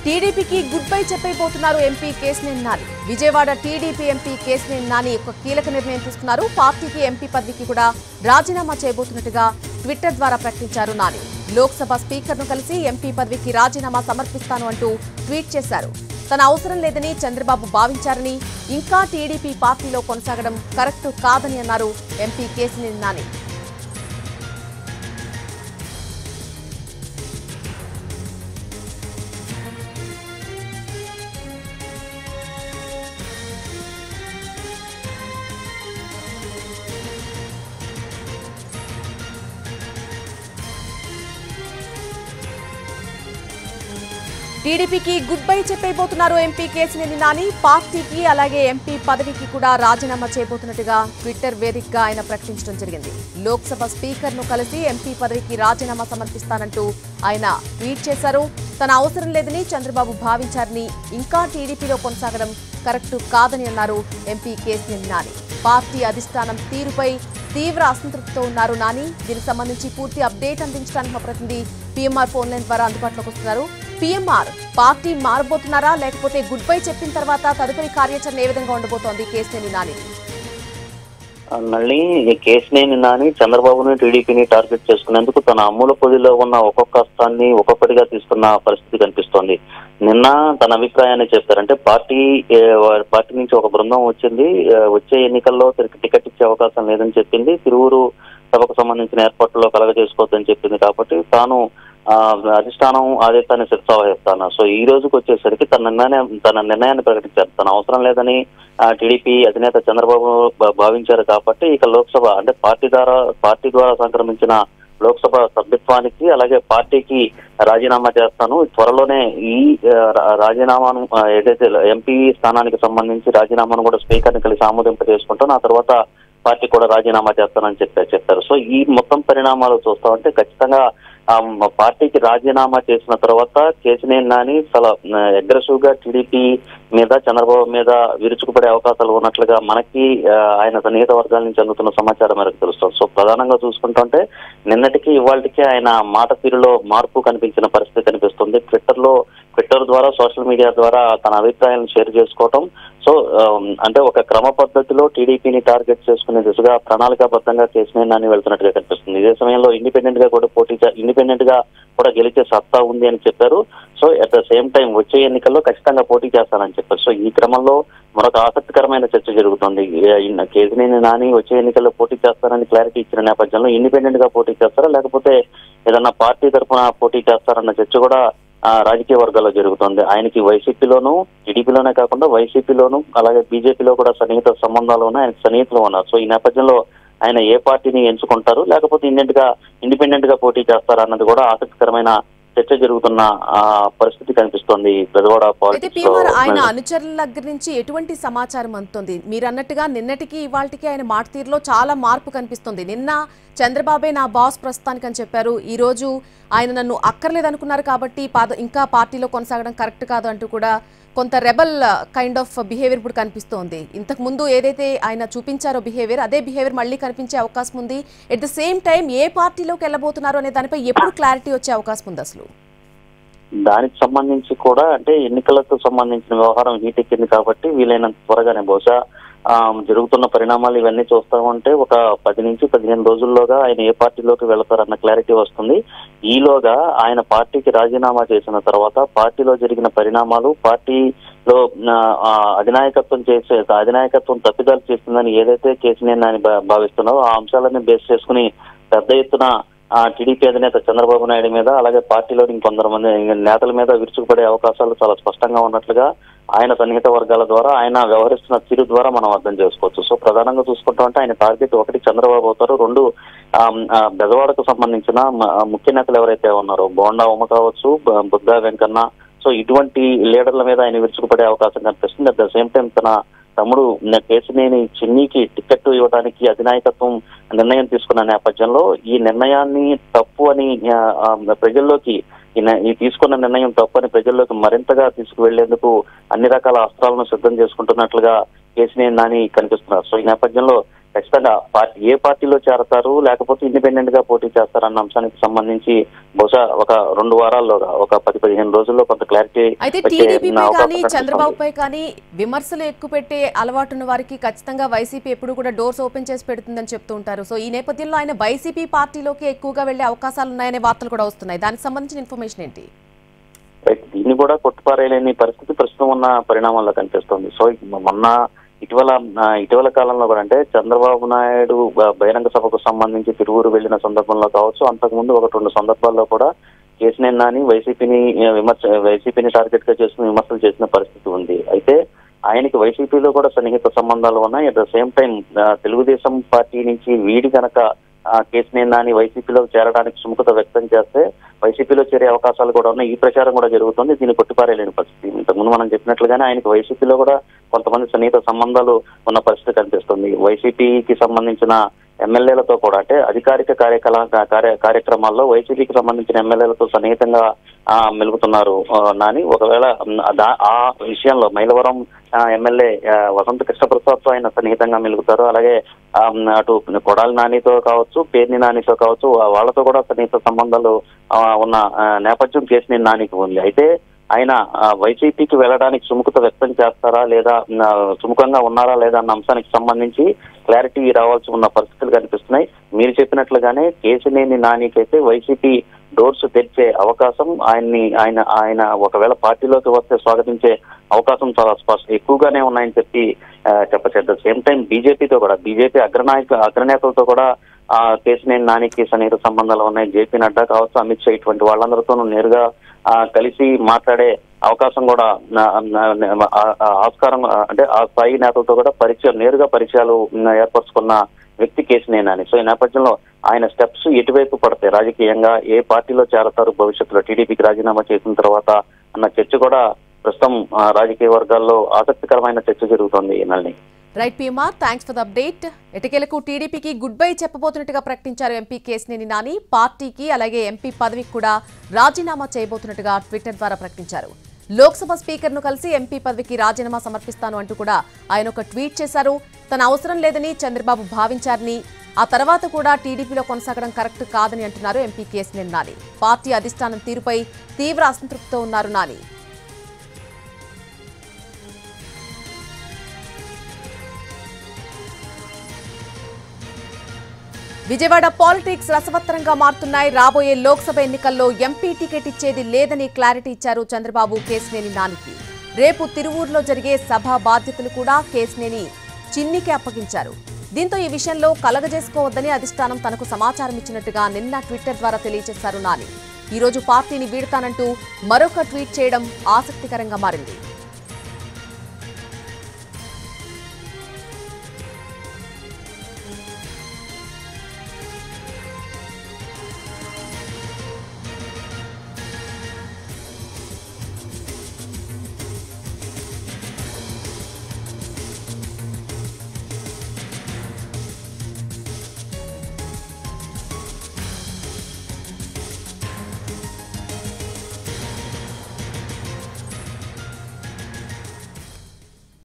టీడీపీకి good bye చెప్పైపోతున్నారు MP Kesineni Nani. Vijayawada TDP MP Kesineni Nani ఒక కీలక నిర్ణయం తీసుకున్నారు. పార్టీకి ఎంపీ పదవికి కూడా రాజీనామా చేయబోతున్నట్టుగా ట్విట్టర్ ద్వారా ప్రకటించారు నాని. లోక్సభ స్పీకర్ను కలిసి ఎంపీ పదవికి రాజీనామా సమర్పిస్తాను అంటూ ట్వీట్ చేశారు. తన అవసరం లేదని చంద్రబాబు భావించారని, ఇంకా టీడీపీ పార్టీలో కొనసాగడం కరెక్ట్ కాదని అన్నారు ఎంపీ కేశినేని నాని. టీడీపీకి గుడ్ బై చెప్పైపోతున్నారు ఎంపీ కేశినేని నాని. పార్టీకి అలాగే ఎంపీ పదవికి కూడా రాజీనామా చేయబోతున్నట్టుగా ట్విట్టర్ వేదికగా ఆయన ప్రకటించడం జరిగింది. లోక్సభ స్పీకర్ను కలిసి ఎంపీ పదవికి రాజీనామా సమర్పిస్తానంటూ ఆయన ట్వీట్ చేశారు. తన అవసరం లేదని చంద్రబాబు భావించారని, ఇంకా టీడీపీలో కొనసాగడం కరెక్ట్ కాదని అన్నారు ఎంపీ కేశినేని నాని. పార్టీ అధిష్టానం తీరుపై తీవ్ర అసంతృప్తితో ఉన్నారు నాని. దీనికి సంబంధించి పూర్తి అప్డేట్ అందించడానికి మా ప్రతినిధి పీఎంఆర్ ఫోన్ లైన్ ద్వారా అందుబాటులోకి వస్తున్నారు. పీఎంఆర్, పార్టీ మారబోతున్నారా, లేకపోతే గుడ్ బై చెప్పిన తర్వాత తదుపరి కార్యాచరణ ఏ విధంగా ఉండబోతోంది కేశినేని నాని? మళ్ళీ కేశినేని నాని చంద్రబాబుని టీడీపీని టార్గెట్ చేసుకునేందుకు తన అమ్ముల పొదిలో ఉన్న ఒక్కొక్క అస్త్రాన్ని ఒక్కొక్కటిగా తీసుకున్న పరిస్థితి కనిపిస్తోంది. నిన్న తన అభిప్రాయాన్ని చెప్పారంటే పార్టీ నుంచి ఒక బృందం వచ్చింది, వచ్చే ఎన్నికల్లో టికెట్ ఇచ్చే అవకాశం లేదని చెప్పింది, తిరువురు సభకు సంబంధించిన ఏర్పాట్లలో కలగజేసుకోవద్దని చెప్పింది. కాబట్టి తాను అధిష్టానం ఆదేశాన్ని శిరసావహిస్తాను. సో ఈ రోజుకి వచ్చేసరికి తన నిర్ణయాన్ని ప్రకటించారు. తన అవసరం లేదని టీడీపీ అధినేత చంద్రబాబు భావించారు. కాబట్టి ఇక లోక్సభ అంటే పార్టీ ద్వారా సంక్రమించిన లోక్సభ సభ్యత్వానికి అలాగే పార్టీకి రాజీనామా చేస్తాను. త్వరలోనే ఈ రాజీనామాను ఏదైతే ఎంపీ స్థానానికి సంబంధించి రాజీనామాను కూడా స్పీకర్ని కలిసి ఆమోదింప చేసుకుంటాను. ఆ తర్వాత పార్టీ కూడా రాజీనామా చేస్తానని చెప్పారు. సో ఈ మొత్తం పరిణామాలు చూస్తా ఉంటే ఖచ్చితంగా పార్టీకి రాజీనామా చేసిన తర్వాత కేశినేని నాని చాలా అగ్రెసివ్ గా టీడీపీ మీద చంద్రబాబు మీద విరుచుకుపడే అవకాశాలు ఉన్నట్లుగా మనకి ఆయన సన్నిహిత వర్గాల నుంచి అందుతున్న సమాచారం మేరకు తెలుస్తుంది. సో ప్రధానంగా చూసుకుంటుంటే నిన్నటికి ఇవాళకి ఆయన మాట తీరులో మార్పు కనిపించిన పరిస్థితి కనిపిస్తుంది. ట్విట్టర్ ద్వారా సోషల్ మీడియా ద్వారా తన అభిప్రాయాలను షేర్ చేసుకోవటం. సో అంటే ఒక క్రమ పద్ధతిలో టీడీపీని టార్గెట్ చేసుకునే దిశగా ప్రణాళికాబద్ధంగా కేశినేని నాని వెళ్తున్నట్టుగా కనిపిస్తుంది. ఇదే సమయంలో ఇండిపెండెంట్ గా కూడా గెలిచే సత్తా ఉంది అని చెప్పారు. So at the same time వచ్చే ఎన్నికల్లో ఖచ్చితంగా పోటీ చేస్తానని చెప్పారు. సో ఈ క్రమంలో మరొక ఆసక్తికరమైన చర్చ జరుగుతుంది. కేశినేని నాని వచ్చే ఎన్నికల్లో పోటీ చేస్తారని క్లారిటీ ఇచ్చిన నేపథ్యంలో ఇండిపెండెంట్ గా పోటీ చేస్తారా, లేకపోతే ఏదన్నా పార్టీ తరఫున పోటీ చేస్తారన్న చర్చ కూడా రాజకీయ వర్గాల్లో జరుగుతుంది. ఆయనకి వైసీపీలోను టీడీపీలోనే కాకుండా వైసీపీలోను అలాగే బీజేపీలో కూడా సన్నిహిత సంబంధాలు ఉన్నాయి, ఆయనకు సన్నిహితులు ఉన్నారు. సో ఈ నేపథ్యంలో ఆయన ఏ పార్టీని ఎంచుకుంటారు, లేకపోతే ఇండిపెండెంట్ గా పోటీ చేస్తారా అన్నది కూడా ఆసక్తికరమైన చర్చ జరుగుతున్న పరిస్థితి కనిపిస్తోంది పెదవాడ పాలిటిక్స్ లో. ఆయన అనుచరుల దగ్గర నుంచి ఎటువంటి సమాచారం అందుతుంది? మీరు అన్నట్టుగా నిన్నటికి ఇవాళకి ఆయన మాట తీరులో చాలా మార్పు కనిపిస్తుంది. నిన్న చంద్రబాబే నా బాస్ ప్రస్తుతానికి అని చెప్పారు. ఈ రోజు ఆయన నన్ను అక్కర్లేదు అనుకున్నారు కాబట్టి ఇంకా పార్టీలో కొనసాగడం కరెక్ట్ కాదు అంటూ కూడా కొంత రెబల్ కైండ్ ఆఫ్ బిహేవియర్ ఇప్పుడు కనిపిస్తోంది. ఇంతకు ముందు ఏదైతే ఆయన చూపించారో బిహేవియర్, అదే బిహేవియర్ మళ్ళీ కనిపించే అవకాశం ఉంది. ఎట్ ద సేమ్ టైం ఏ పార్టీలోకి వెళ్ళబోతున్నారు అనే దానిపై ఎప్పుడు క్లారిటీ వచ్చే అవకాశం ఉంది అసలు? దానికి సంబంధించి కూడా అంటే ఎన్నికలకు సంబంధించిన వ్యవహారం హీటెక్కింది కాబట్టి వీలైనంత త్వరగానే బహుశా జరుగుతున్న పరిణామాలు ఇవన్నీ చూస్తా ఉంటే ఒక 10 నుంచి 15 రోజుల్లోగా ఆయన ఏ పార్టీలోకి వెళతారన్న క్లారిటీ వస్తుంది. ఈలోగా ఆయన పార్టీకి రాజీనామా చేసిన తర్వాత పార్టీలో జరిగిన పరిణామాలు, పార్టీలో అధినాయకత్వం తప్పిదాలు చేస్తుందని ఏదైతే కేశినేని నాని భావిస్తున్నారో ఆ అంశాలన్నీ బేస్ చేసుకుని పెద్ద ఎత్తున టీడీపీ అధినేత చంద్రబాబు నాయుడు మీద అలాగే పార్టీలోని ఇంకొందరు నేతల మీద విరుచుకుపడే అవకాశాలు చాలా స్పష్టంగా ఉన్నట్లుగా ఆయన సన్నిహిత వర్గాల ద్వారా ఆయన వ్యవహరిస్తున్న తీరు ద్వారా మనం అర్థం చేసుకోవచ్చు. సో ప్రధానంగా చూసుకుంటామంటే ఆయన టార్గెట్ ఒకటి చంద్రబాబు అవుతారు, రెండు బెజవాడకు సంబంధించిన ముఖ్య నేతలు ఎవరైతే ఉన్నారో బోండా ఉమ కావచ్చు, బుద్ధా వెంకన్న, సో ఇటువంటి లీడర్ల మీద ఆయన విరుచుకుపడే అవకాశం కనిపిస్తుంది. అట్ ద సేమ్ టైం తన తమ్ముడు కేశినేని చిన్నికి టికెట్ ఇవ్వడానికి అధినాయకత్వం నిర్ణయం తీసుకున్న నేపథ్యంలో ఈ నిర్ణయాన్ని తప్పు అని ప్రజల్లోకి ఈ తీసుకున్న నిర్ణయం తప్పని ప్రజల్లోకి మరింతగా తీసుకువెళ్లేందుకు అన్ని రకాల అస్త్రాలను సిద్ధం చేసుకుంటున్నట్లుగా కేశినేని నాని కనిపిస్తున్నారు. సో ఈ నేపథ్యంలో ఖచ్చితంగా ఏ పార్టీలో చేరతారు లేకపోతే ఇండిపెండెంట్ గా పోటీ చేస్తారన్న అంశానికి సంబంధించి బహుశా ఒక 2 వారాల్లోగా ఒక 10-15 రోజుల్లో కొంత క్లారిటీ అయితే టీడీపీపై కానీ చంద్రబాబుపై కానీ విమర్శలు ఎక్కువ పెట్టే అలవాటున్న వారికి ఖచ్చితంగా వైసీపీ ఎప్పుడు కూడా డోర్స్ ఓపెన్ చేసి పెడుతుందని చెప్తూ ఉంటారు. సో ఈ నేపథ్యంలో ఆయన వైసీపీ పార్టీలోకి ఎక్కువగా వెళ్లే అవకాశాలు ఉన్నాయనే వార్తలు కూడా వస్తున్నాయి. దానికి సంబంధించిన ఇన్ఫర్మేషన్ ఏంటి? దీన్ని కూడా కొట్టుపారేయలేని పరిస్థితి ప్రస్తుతం ఉన్న పరిణామాల్లో కనిపిస్తోంది. సో ఇటీవల కాలంలో కూడా అంటే చంద్రబాబు నాయుడు బహిరంగ సభకు సంబంధించి తిరువూరు వెళ్లిన సందర్భంలో కావచ్చు, అంతకుముందు 1-2 సందర్భాల్లో కూడా కేసీఆర్ నాని వైసీపీని టార్గెట్ గా చేసుకుని విమర్శలు చేసిన పరిస్థితి ఉంది. అయితే ఆయనకి వైసీపీలో కూడా సన్నిహిత సంబంధాలు ఉన్నాయి. At the same time Telugu Desam party నుంచి వీడి కనుక కేసీఆర్ నాని వైసీపీలో చేరడానికి సుముఖత వ్యక్తం చేస్తే వైసీపీలో చేరే అవకాశాలు కూడా ఉన్నాయి. ఈ ప్రచారం కూడా జరుగుతుంది. దీన్ని కొట్టిపారేయలేని పరిస్థితి. ఇంతకుముందు మనం చెప్పినట్లుగానే ఆయనకు వైసీపీలో కూడా కొంతమంది సన్నిహిత సంబంధాలు ఉన్న పరిస్థితి కనిపిస్తుంది. వైసీపీకి సంబంధించిన ఎమ్మెల్యేలతో కూడా అంటే అధికారిక కార్యక్రమాల్లో వైసీపీకి సంబంధించిన ఎమ్మెల్యేలతో సన్నిహితంగా మెలుగుతున్నారు నాని. ఒకవేళ ఆ విషయంలో మైలవరం ఎమ్మెల్యే వసంత కృష్ణప్రసాద్తో ఆయన సన్నిహితంగా మెలుగుతారు. అలాగే అటు కొడాలి నానితో కావచ్చు, పేర్ని నానితో కావచ్చు, వాళ్ళతో కూడా సన్నిహిత సంబంధాలు ఉన్న నేపథ్యం కేసీఆర్ నానికి ఉంది. అయితే ఆయన వైసీపీకి వెళ్ళడానికి సుముఖత వ్యక్తం చేస్తారా లేదా, సుముఖంగా ఉన్నారా లేదా అన్న అంశానికి సంబంధించి క్లారిటీ రావాల్సి ఉన్న పరిస్థితులు కనిపిస్తున్నాయి. మీరు చెప్పినట్లుగానే కేశినేని నానికైతే వైసీపీ డోర్స్ తెరిచే అవకాశం ఆయన ఒకవేళ పార్టీలోకి వస్తే స్వాగతించే అవకాశం చాలా ఎక్కువగానే ఉన్నాయని చెప్పచ్చు. At the same time BJP అగ్రనేతలతో కూడా కేశినేని నానికి సన్నిహిత సంబంధాలు ఉన్నాయి. జేపీ నడ్డా కావచ్చు, అమిత్ షా ఇటువంటి వాళ్ళందరితోనూ నేరుగా కలిసి మాట్లాడే అవకాశం కూడా ఆస్కారం అంటే ఆ స్థాయి నేతలతో కూడా నేరుగా పరిచయాలు ఏర్పరచుకున్న వ్యక్తి కేసీఆర్ నాని. సో ఈ నేపథ్యంలో ఆయన స్టెప్స్ ఎటువైపు పడతాయి, రాజకీయంగా ఏ పార్టీలో చేరతారు భవిష్యత్తులో టీడీపీకి రాజీనామా చేసిన తర్వాత అన్న చర్చ కూడా ప్రస్తుతం రాజకీయ వర్గాల్లో ఆసక్తికరమైన చర్చ జరుగుతోంది. నల్ని right PMR, thanks for the update. ఎటకేలకు టీడీపీకి గుడ్ బై చెప్పబోతున్నట్టుగా ప్రకటించారు ఎంపీ కేశినేని నాని. పార్టీకి అలాగే ఎంపీ పదవికి కూడా రాజీనామా చేయబోతున్నట్టుగా ట్విట్టర్ ద్వారా ప్రకటించారు. లోక్సభ స్పీకర్ ను కలిసి ఎంపీ పదవికి రాజీనామా సమర్పిస్తాను అంటూ కూడా ఆయన ఒక ట్వీట్ చేశారు. తన అవసరం లేదని చంద్రబాబు భావించారని, ఆ తర్వాత కూడా టీడీపీలో కొనసాగడం కరెక్ట్ కాదని అంటున్నారు ఎంపీ కేశినేని నాని. పార్టీ అధిష్టానం తీరుపై తీవ్ర అసంతృప్తితో ఉన్నారు నాని. విజయవాడ పాలిటిక్స్ రసవత్తరంగా మారుతున్నాయి. రాబోయే లోక్సభ ఎన్నికల్లో ఎంపీ టికెట్ ఇచ్చేది లేదని క్లారిటీ ఇచ్చారు చంద్రబాబు కేశినేని నానికి. రేపు తిరువూరులో జరిగే సభ బాధ్యతలు కూడా కేశినేని చిన్నికి అప్పగించారు. దీంతో ఈ విషయంలో కలగజేసుకోవద్దని అధిష్టానం తనకు సమాచారం ఇచ్చినట్టుగా నిన్న ట్విట్టర్ ద్వారా తెలియజేశారు నాని. ఈ రోజు పార్టీని వీడతానంటూ మరొక ట్వీట్ చేయడం ఆసక్తికరంగా మారింది.